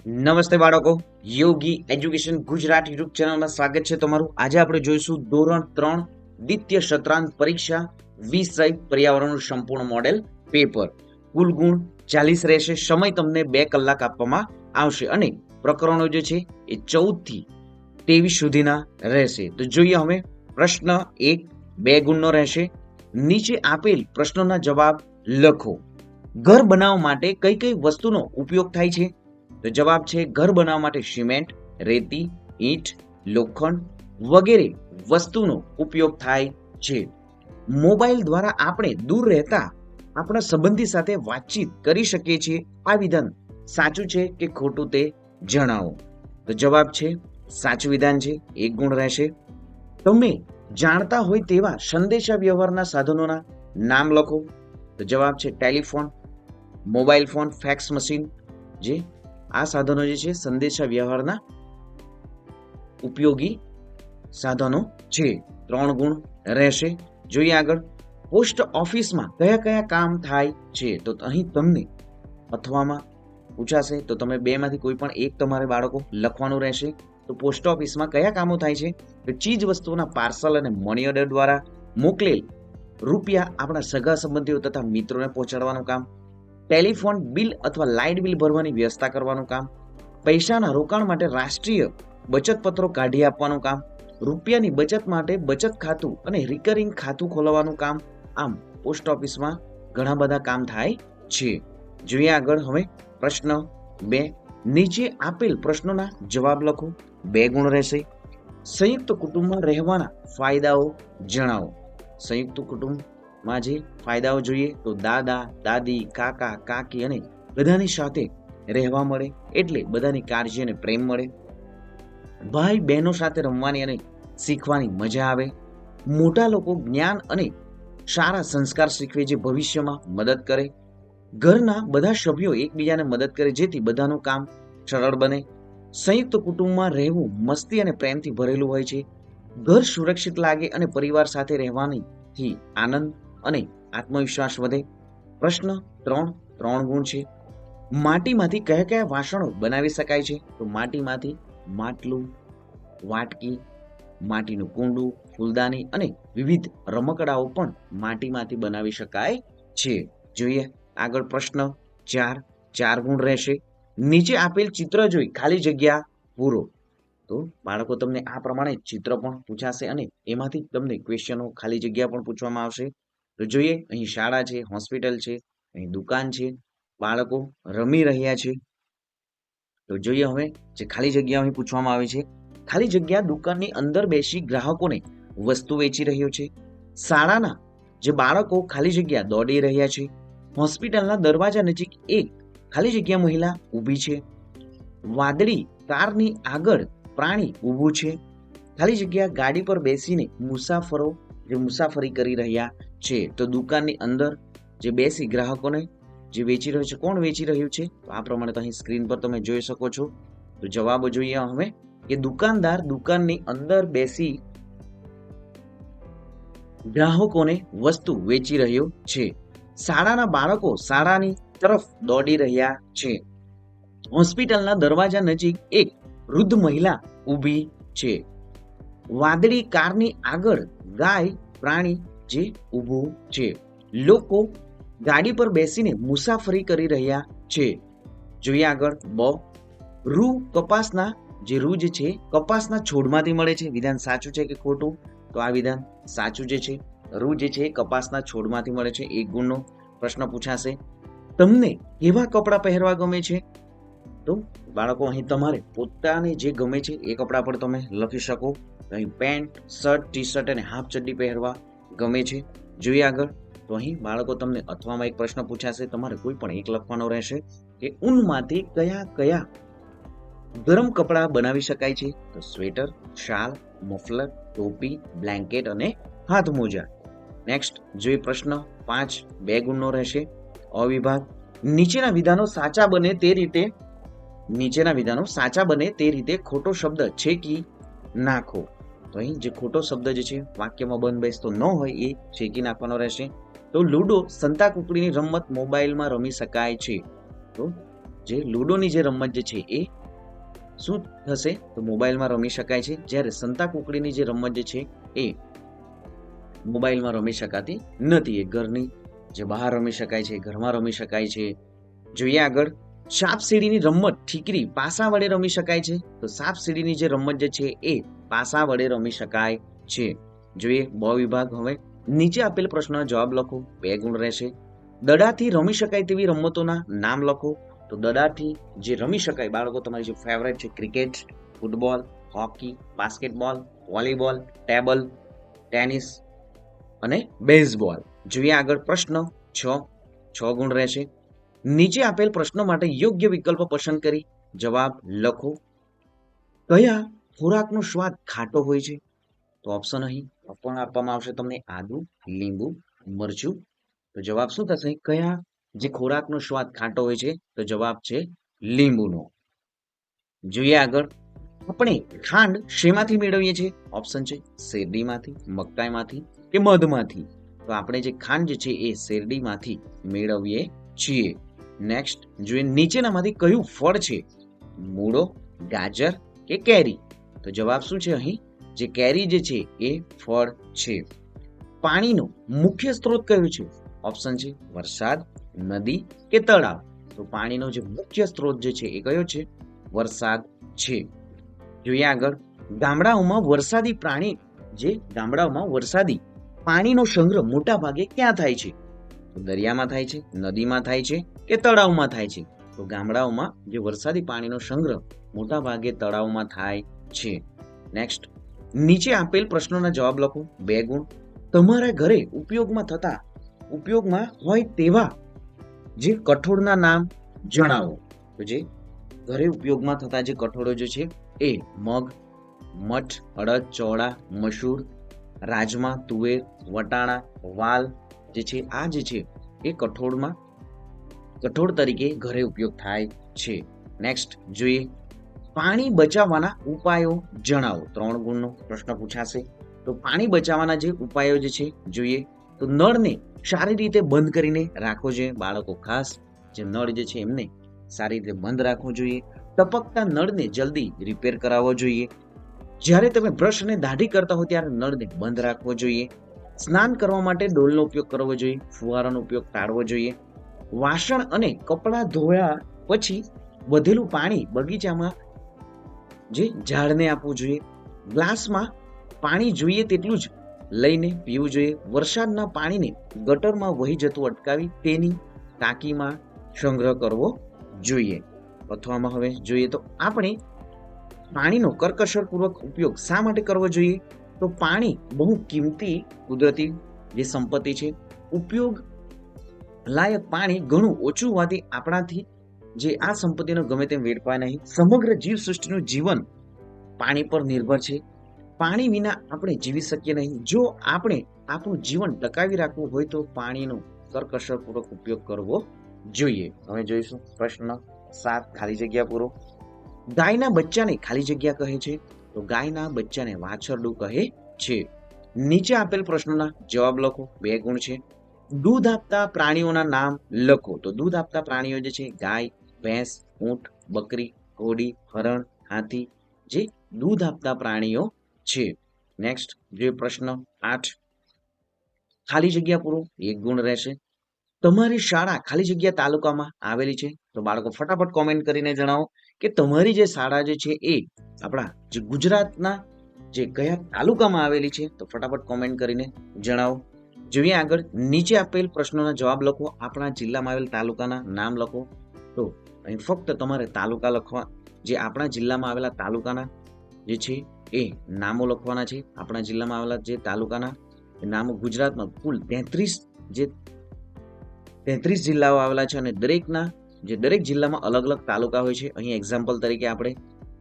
નમસ્તે બાળકો, યોગી education Gujarat YouTube ચેનલમાં સ્વાગત છે તમારું. આજે આપણે જોઈશું ધોરણ 3 દ્વિતીય સત્રાંત પરીક્ષા વિષય પર્યાવરણનું સંપૂર્ણ મોડેલ પેપર. કુલ ગુણ 40 રહેશે. સમય તમને 2 કલાક આપવામાં આવશે અને પ્રકરણો જે છે એ 14 થી 23 સુધીના રહેશે. તો જોઈએ હવે પ્રશ્ન 1 2 ગુણનો રહેશે. નીચે આપેલ પ્રશ્નોના જવાબ લખો. ઘર બનાવવા માટે કઈ કઈ વસ્તુનો ઉપયોગ થાય છે? તો જવાબ છે ઘર બનાવવા માટે સિમેન્ટ, રેતી, ઈંટ, લોખંડ વગેરે વસ્તુનો ઉપયોગ થાય છે. મોબાઈલ દ્વારા આપણે દૂર રહેતા આપણા સંબંધી સાથે વાતચીત કરી શકીએ છીએ. આ વિધાન સાચું છે કે ખોટું તે જણાવો. તો જવાબ છે સાચું વિધાન છે. 1 ગુણ રહેશે. તમે જાણતા હોય તેવા સંદેશા વ્યવહારના સાધનોના નામ લખો. તો જવાબ છે telephone, mobile phone, fax machine. જે આ સાધનો જે છે સંદેશા વ્યવહારના ઉપયોગી સાધનો છે. 3 ગુણ રહેશે. જોઈએ આગળ. પોસ્ટ ઓફિસમાં કયા કયા કામ થાય છે? તો અહીં તમને અથવામાં પૂછાશે તો તમે બે માંથી કોઈ પણ એક તમારે બાળકો લખવાનું રહેશે. તો પોસ્ટ ઓફિસમાં કયા કામો થાય છે? તો ચીજ વસ્તુઓના પાર્સલ અને મની ઓર્ડર દ્વારા મોકલેલ રૂપિયા આપણા સગા સંબંધીઓ તથા મિત્રોને પહોંચાડવાનું કામ, ટેલિફોન બિલ અથવા લાઇટ બિલ ભરવાની વ્યવસ્થા કરવાનું કામ, પૈસાના રોકાણ માટે રાષ્ટ્રીય બચત પત્રો કાઢી આપવાનું કામ, રૂપિયાની બચત માટે બચત ખાતું અને રિકરિંગ ખાતું ખોલવાનું કામ. આમ પોસ્ટ ઓફિસમાં ઘણા બધા કામ થાય છે. જોઈએ આગળ હવે પ્રશ્ન 2. નીચે આપેલ પ્રશ્નોના જવાબ લખો. 2 ગુણ રહેશે. સંયુક્ત કુટુંબમાં રહેવાના ફાયદાઓ જણાવો. સંયુક્ત કુટુંબમાં જે ફાયદાઓ જોઈએ તો દાદા દાદી, કાકા કાકી અને બધાની સાથે રહેવા મળે, એટલે બધાની કાળજી અને પ્રેમ મળે. ભાઈ બહેનો સાથે રમવાની અને શીખવાની મજા આવે. મોટા લોકો જ્ઞાન અને સારા સંસ્કાર શીખવે જે ભવિષ્યમાં મદદ કરે. ઘરના બધા સભ્યો એકબીજાને મદદ કરે જેથી બધાનું કામ સરળ બને. સંયુક્ત કુટુંબમાં રહેવું મસ્તી અને પ્રેમથી ભરેલું હોય છે. ઘર સુરક્ષિત લાગે અને પરિવાર સાથે રહેવાથી આનંદ અને આત્મવિશ્વાસ વધે. પ્રશ્ન 3 ગુણ છે. માટીમાંથી કયા કયા વાસણો બનાવી શકાય છે? તો માટીમાંથી માટલું, વાટકી, માટીનું કુંડું, ફૂલદાની અને વિવિધ રમકડાઓ પણ માટીમાંથી બનાવી શકાય છે. જોઈએ આગળ પ્રશ્ન 4 ગુણ રહેશે. નીચે આપેલ ચિત્ર જોઈ ખાલી જગ્યા પૂરો. તો બાળકો તમને આ પ્રમાણે ચિત્ર પણ પૂછાશે અને એમાંથી તમને ક્વેશ્ચનો ખાલી જગ્યા પણ પૂછવામાં આવશે. તો જોઈએ અહીં શાળા છે, હોસ્પિટલ છે, અહીં દુકાન છે, બાળકો રમી રહ્યા છે. તો જોઈએ હવે જે ખાલી જગ્યા અહીં પૂછવામાં આવે છે. ખાલી જગ્યા દુકાનની અંદર બેસી ગ્રાહકોને વસ્તુ વેચી રહ્યો છે. શાળાના જે બાળકો ખાલી જગ્યા દોડી રહ્યા છે. હોસ્પિટલના દરવાજા નજીક એક ખાલી જગ્યા મહિલા ઊભી છે. વાદળી કારની આગળ પ્રાણી ઊભું છે. ખાલી જગ્યા ગાડી પર બેસીને મુસાફરો જે મુસાફરી કરી રહ્યા છે. તો દુકાનની અંદર જે બેસી ગ્રાહકોને જે વેચી રહ્યો છે, કોણ વેચી રહ્યું છે? તો આ પ્રમાણે તો અહીં સ્ક્રીન પર તમે જોઈ શકો છો. તો જવાબો જોઈએ હવે કે દુકાનદાર દુકાનની અંદર બેસી ગ્રાહકોને વસ્તુ વેચી રહ્યો છે. શાળાના બાળકો શાળાની તરફ દોડી રહ્યા છે. હોસ્પિટલના દરવાજા નજીક એક વૃદ્ધ મહિલા ઊભી છે. વાદળી કારની આગળ ગાય પ્રાણી જે ઊભું છે. લોકો ગાડી પર બેસીને મુસાફરી કરી રહ્યા છે. જોઈએ આગળ રૂ કપાસના જે રૂ જે છે કપાસના છોડમાંથી મળે છે. વિધાન સાચું છે કે ખોટું? તો આ વિધાન સાચું જે છે. રૂ જે છે કપાસના છોડમાંથી મળે છે. 1 ગુણનો પ્રશ્ન પૂછાશે. તમને કેવા કપડાં પહેરવા ગમે છે? તો બાળકો અહીં તમારે પોતાને જે ગમે છે એ કપડાં પર તમે લખી શકો. અહીં પેન્ટ, શર્ટ, ટી શર્ટ અને હાફ ચડ્ડી પહેરવા ગમે છે. જોઈએ આગળ. તો અહીં બાળકો તમને અથવામાં એક પ્રશ્ન પૂછાશે. તમારે કોઈ પણ એક લખવાનો રહેશે કે ઊનમાંથી કયા કયા ગરમ કપડાં બનાવી શકાય છે? તો સ્વેટર, શાલ, મફલર, ટોપી, બ્લેન્કેટ અને હાથ મોજા. નેક્સ્ટ જોઈએ પ્રશ્ન 5 2 ગુણનો રહેશે. અવિભાગ. નીચેના વિધાનો સાચા બને તે રીતે ખોટો શબ્દ છેકી નાખો. તો અહીં જે ખોટો શબ્દ જે છે વાક્યમાં બંધ બેસતો ન હોય એ છેકી નાખવાનો રહેશે. તો લૂડો સંતાકુકડીની રમત મોબાઈલમાં રમી શકાય છે. તો જે લૂડોની જે રમત જે છે એ શું થશે તો મોબાઈલમાં રમી શકાય છે, જ્યારે સંતા કુકડીની જે રમત જે છે એ મોબાઈલમાં રમી શકાતી નથી. એ ઘરની જે બહાર રમી શકાય છે, ઘરમાં રમી શકાય છે. જોઈએ આગળ, સાપ સીડીની રમત ઠીકરી પાસા વડે રમી શકાય છે, તો સાપ સીડીની જે રમત જે છે એ પાસા વડે રમી શકાય છે. જોઈએ બ વિભાગ. હવે નીચે આપેલ પ્રશ્નનો જવાબ લખો, 2 ગુણ રહેશે. દડાથી રમી શકાય તેવી રમતોના નામ લખો. તો દડાથી જે રમી શકાય બાળકો, તમારી જે ફેવરેટ છે cricket, football, hockey, basketball, volleyball, table tennis અને બેઝબોલ. જોઈએ આગળ પ્રશ્ન 6 ગુણ રહેશે. નીચે આપેલ પ્રશ્નો માટે યોગ્ય વિકલ્પ પસંદ કરી જવાબ લખો. કયા ખોરાકનો સ્વાદ ખાટો હોય છે? તો ઓપ્શન અહીં પણ આપવામાં આવશે તમને, આદુ, લીંબુ, મરચું. તો જવાબ શું થશે? કયા જે ખોરાકનો સ્વાદ ખાટો હોય છે? તો જવાબ છે લીંબુનો. જોઈએ આગળ, આપણે ખાંડ શેમાંથી મેળવીએ છીએ? ઓપ્શન છે શેરડીમાંથી, મકાઈમાંથી કે મધમાંથી. તો આપણે જે ખાંડ જે છે એ શેરડીમાંથી મેળવીએ છીએ. નેક્સ્ટ જોઈએ, નીચેનામાંથી કયું ફળ છે? મૂળો, ગાજર કે કેરી? તો જવાબ શું છે અહીં? જે કેરી જે છે એ ફળ છે. પાણીનો મુખ્ય સ્ત્રોત કયો છે? ઓપ્શન છે વરસાદ, નદી કે તળાવ. તો પાણીનો જે મુખ્ય સ્ત્રોત જે છે એ કયો છે? વરસાદ છે. જોઈએ આગળ, ગામડાઓમાં વરસાદી પાણીનો સંગ્રહ મોટા ભાગે ક્યાં થાય છે? તો દરિયામાં થાય છે, નદીમાં થાય છે કે તળાવમાં થાય છે? તો ગામડાઓમાં જે વરસાદી પાણીનો સંગ્રહ મોટા ભાગે તળાવમાં થાય છે. નેક્સ્ટ, નીચે આપેલ પ્રશ્નોના જવાબ લખો, 2 ગુણ. તમારા ઘરે ઉપયોગમાં હોય તેવા જે કઠોળના નામ જણાવો. તો જે ઘરે ઉપયોગમાં થતા જે કઠોળો જે છે એ મગ, મઠ, અડદ, ચોળા, મસૂર, રાજમા, તુવેર, વટાણા, વાલ જે છે આ જે છે એ કઠોળ તરીકે ઘરે ઉપયોગ થાય છે. નેક્સ્ટ જોઈએ, પાણી બચાવવાના ઉપાયો જણાવો. 3 ગુણનો પ્રશ્ન પૂછાશે. તો પાણી બચાવવાના જે ઉપાયો જે છે જોઈએ, તો નળને સારી રીતે બંધ કરીને રાખવો જોઈએ. બાળકો ખાસ જે નળ જે છે એમને સારી રીતે બંધ રાખવો જોઈએ. ટપકતા નળને જલ્દી રિપેર કરાવવો જોઈએ. જ્યારે તમે બ્રશ અને દાઢી કરતા હો ત્યારે નળને બંધ રાખવો જોઈએ. સ્નાન કરવા માટે ડોલનો ઉપયોગ કરવો જોઈએ. ફુવારાનો ઉપયોગ ટાળવો જોઈએ. વાસણ અને કપડાં ધોયા પછી વધેલું પાણી બગીચામાં જે ઝાડને આપવું જોઈએ. ગ્લાસમાં પાણી જોઈએ તેટલું જ લઈને પીવું જોઈએ. વરસાદના પાણીને ગટરમાં વહી જતું અટકાવી તેની ટાંકીમાં સંગ્રહ કરવો જોઈએ. અથવામાં હવે જોઈએ તો આપણે પાણીનો કરકસરપૂર્વક ઉપયોગ શા માટે કરવો જોઈએ? તો પાણી બહુ કિંમતી કુદરતી જે સંપત્તિ છે. ઉપયોગ લાયક પાણી ઘણું ઓછું હોવાથી આપણાથી જે આ સંપત્તિનો ગમે તેમ વેડફાય નહીં. સમગ્ર જીવસૃષ્ટિનું જીવન પાણી પર નિર્ભર છે. પાણી વિના આપણે જીવી શકીએ નહીં. જો આપણે આપણું જીવન ટકાવી રાખવું હોય તો પાણીનો કરકસરપૂર્વક ઉપયોગ કરવો જોઈએ. હવે જોઈશું પ્રશ્ન 7, ખાલી જગ્યા પૂરો. ગાયના બચ્ચાને ખાલી જગ્યા કહે છે? તો ગાયના બચ્ચાને વાછરડું કહે છે. નીચે આપેલ પ્રશ્નોના જવાબ લખો, 2 ગુણ છે. દૂધ આપતા પ્રાણીઓના નામ લખો. તો દૂધ આપતા પ્રાણીઓ જે છે ગાય, ભેંસ, ઊંટ, બકરી, ઘોડી, હરણ, હાથી જે દૂધ આપતા પ્રાણીઓ છે. નેક્સ્ટ જે પ્રશ્ન 8, ખાલી જગ્યા પૂરો, 1 ગુણ રહેશે. તમારી શાળા ખાલી જગ્યા તાલુકામાં આવેલી છે? તો બાળકો ફટાફટ કોમેન્ટ કરીને જણાવો કે તમારી જે શાળા જે છે એ આપણા જે ગુજરાતના જે કયા તાલુકામાં આવેલી છે? તો ફટાફટ કોમેન્ટ કરીને જણાવો. જોઈએ આગળ, નીચે આપેલ પ્રશ્નોના જવાબ લખો. આપણા જિલ્લામાં આવેલ તાલુકાના નામ લખો. તો અહીં ફક્ત તમારે તાલુકા લખવા, જે આપણા જિલ્લામાં આવેલા તાલુકાના જે છે એ નામો લખવાના છે. આપણા જિલ્લામાં આવેલા જે તાલુકાના નામો, ગુજરાતમાં કુલ 33 જિલ્લાઓ આવેલા છે અને દરેક જિલ્લામાં અલગ અલગ તાલુકા હોય છે. અહીં એક્ઝામ્પલ તરીકે આપણે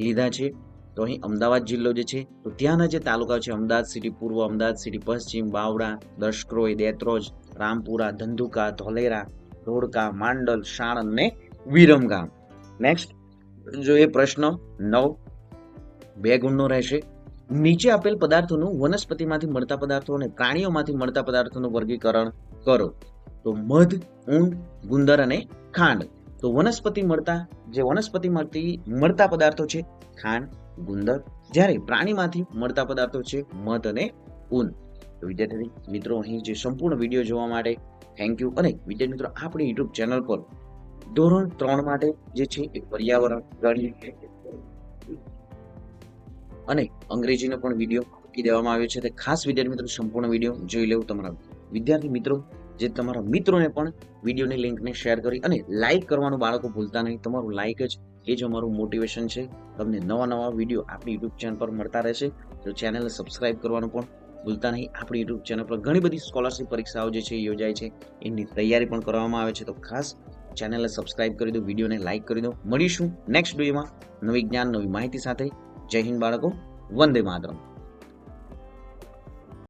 લીધા છે. તો અહીં અમદાવાદ જિલ્લો જે છે તો ત્યાંના જે તાલુકા છે અમદાવાદ સિટી પૂર્વ, અમદાવાદ સિટી પશ્ચિમ, બાવડા, દશક્રોઈ, દેત્રોજ, રામપુરા, ધંધુકા, ધોલેરા, ધોળકા, માંડલ, સાણંદ ને વિરમગામ. નેક્સ્ટ જોઈએ પ્રશ્ન 9, 2 ગુણનો રહેશે. નીચે આપેલ પદાર્થોનું વનસ્પતિમાંથી મળતા પદાર્થો અને પ્રાણીઓમાંથી મળતા પદાર્થોનું વર્ગીકરણ કરો. તો મધ, ઊંટ, ગુંદર અને ખાંડ. તો વનસ્પતિમાંથી મળતા પદાર્થો છે ખાંડ, ગુંદર, જ્યારે પ્રાણીમાંથી મળતા પદાર્થો છે મધ અને ઊન. તો વિદ્યાર્થી મિત્રો, અહીં જે સંપૂર્ણ વિડીયો જોવા માટે થેન્ક યુ. અને વિદ્યાર્થી મિત્રો, આપણી યુટ્યુબ ચેનલ પર ધોરણ 3 માટે જે છે એ પર્યાવરણ, ગણિત અને અંગ્રેજીનો પણ વિડીયો મૂકી દેવામાં આવ્યો છે. તે ખાસ વિદ્યાર્થી મિત્રો સંપૂર્ણ વિડીયો જોઈ લેવું. તમારા વિદ્યાર્થી મિત્રો જે તમારા મિત્રોને પણ વિડીયોની લિંકને શેર કરી અને લાઈક કરવાનું બાળકો ભૂલતા નહીં. તમારું લાઈક એ જ અમારું મોટિવેશન છે. તમને નવા વિડીયો આપણી યુટ્યુબ ચેનલ પર મળતા રહેશે. તો ચેનલને સબસ્ક્રાઇબ કરવાનું પણ ભૂલતા નહીં. આપણી યુટ્યુબ ચેનલ પર ઘણી બધી સ્કોલરશિપ પરીક્ષાઓ જે છે યોજાય છે, એની તૈયારી પણ કરવામાં આવે છે. તો ખાસ ચેનલને સબસ્ક્રાઇબ કરી દો, વિડીયોને લાઈક કરી દો. મળીશું નેક્સ્ટ વિડીયોમાં નવી જ્ઞાન, નવી માહિતી સાથે. જય હિન્દ બાળકો, વંદે માતરમ.